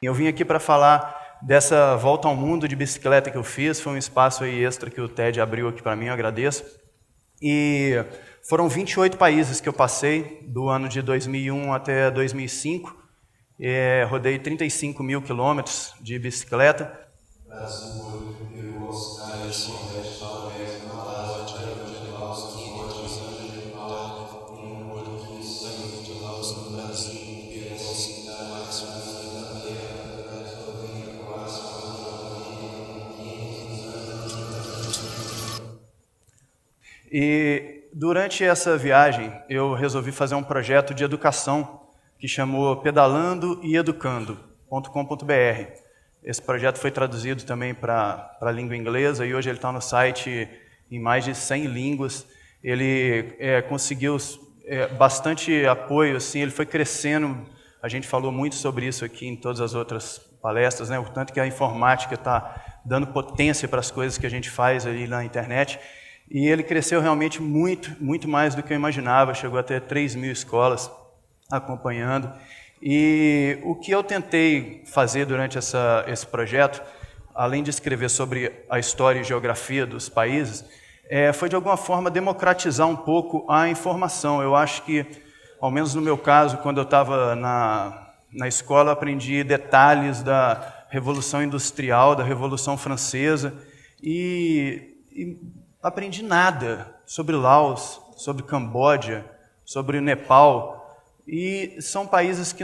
Eu vim aqui para falar dessa volta ao mundo de bicicleta que eu fiz, foi um espaço aí extra que o TED abriu aqui para mim, eu agradeço. E foram 28 países que eu passei, do ano de 2001 até 2005. Rodei 35 mil quilômetros de bicicleta. Brasil, Peru, Austrália, Nordeste, Noroeste, Malásia, E durante essa viagem, eu resolvi fazer um projeto de educação que chamou Pedalando e Educando.com.br. Esse projeto foi traduzido também para a língua inglesa e hoje ele está no site em mais de 100 línguas. Ele conseguiu bastante apoio, assim, ele foi crescendo. A gente falou muito sobre isso aqui em todas as outras palestras, né? O tanto que a informática está dando potência para as coisas que a gente faz ali na internet. E ele cresceu realmente muito mais do que eu imaginava, chegou a ter 3.000 escolas acompanhando. E o que eu tentei fazer durante esse projeto, além de escrever sobre a história e geografia dos países, foi de alguma forma democratizar um pouco a informação. Eu acho que, ao menos no meu caso, quando eu estava na escola, aprendi detalhes da Revolução Industrial, da Revolução Francesa, e aprendi nada sobre Laos, sobre Camboja, sobre o Nepal, e são países que,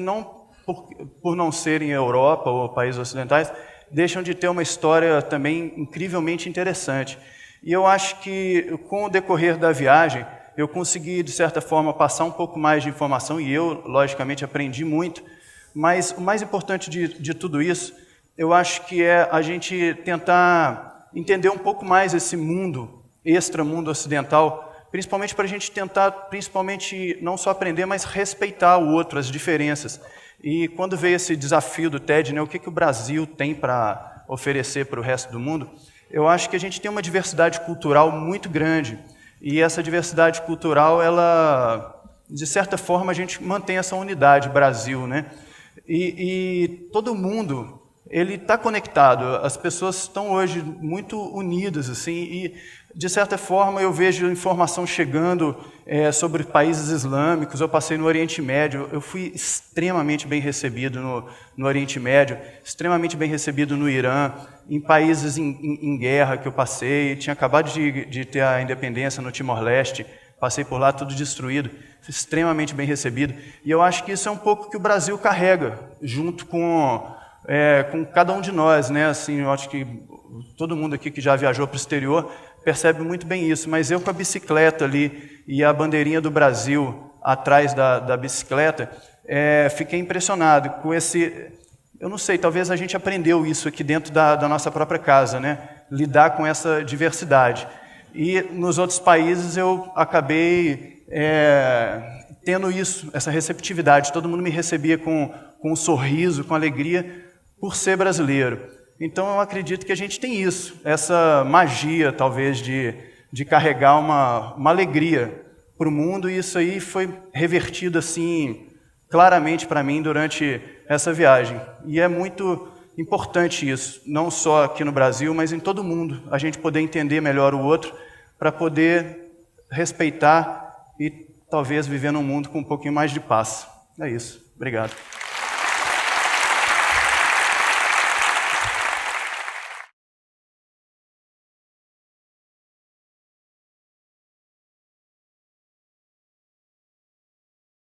por não serem Europa ou países ocidentais, deixam de ter uma história também incrivelmente interessante. E eu acho que, com o decorrer da viagem, eu consegui, de certa forma, passar um pouco mais de informação, e eu, logicamente, aprendi muito, mas o mais importante de tudo isso, eu acho que é a gente tentar entender um pouco mais esse mundo, extramundo ocidental, principalmente para a gente tentar, não só aprender, mas respeitar o outro, as diferenças. E quando veio esse desafio do TED, né, o que o Brasil tem para oferecer para o resto do mundo, eu acho que a gente tem uma diversidade cultural muito grande. E essa diversidade cultural, ela, de certa forma, a gente mantém essa unidade, Brasil, né? E todo mundo, ele está conectado. As pessoas estão hoje muito unidas, assim, e de certa forma eu vejo informação chegando sobre países islâmicos. Eu passei no Oriente Médio, eu fui extremamente bem recebido no Oriente Médio, extremamente bem recebido no Irã, em países em guerra que eu passei. Tinha acabado de ter a independência no Timor-Leste, passei por lá, tudo destruído, fui extremamente bem recebido. E eu acho que isso é um pouco que o Brasil carrega, junto com cada um de nós, né? Assim, eu acho que todo mundo aqui que já viajou para o exterior percebe muito bem isso, mas eu com a bicicleta ali e a bandeirinha do Brasil atrás da bicicleta, fiquei impressionado com esse... Eu não sei, talvez a gente aprendeu isso aqui dentro da nossa própria casa, né? Lidar com essa diversidade. E nos outros países eu acabei tendo isso, essa receptividade. Todo mundo me recebia com um sorriso, com alegria, por ser brasileiro. Então, eu acredito que a gente tem isso, essa magia, talvez, de carregar uma alegria para o mundo, e isso aí foi revertido, assim, claramente para mim durante essa viagem. E é muito importante isso, não só aqui no Brasil, mas em todo o mundo, a gente poder entender melhor o outro, para poder respeitar e talvez viver num mundo com um pouquinho mais de paz. É isso. Obrigado.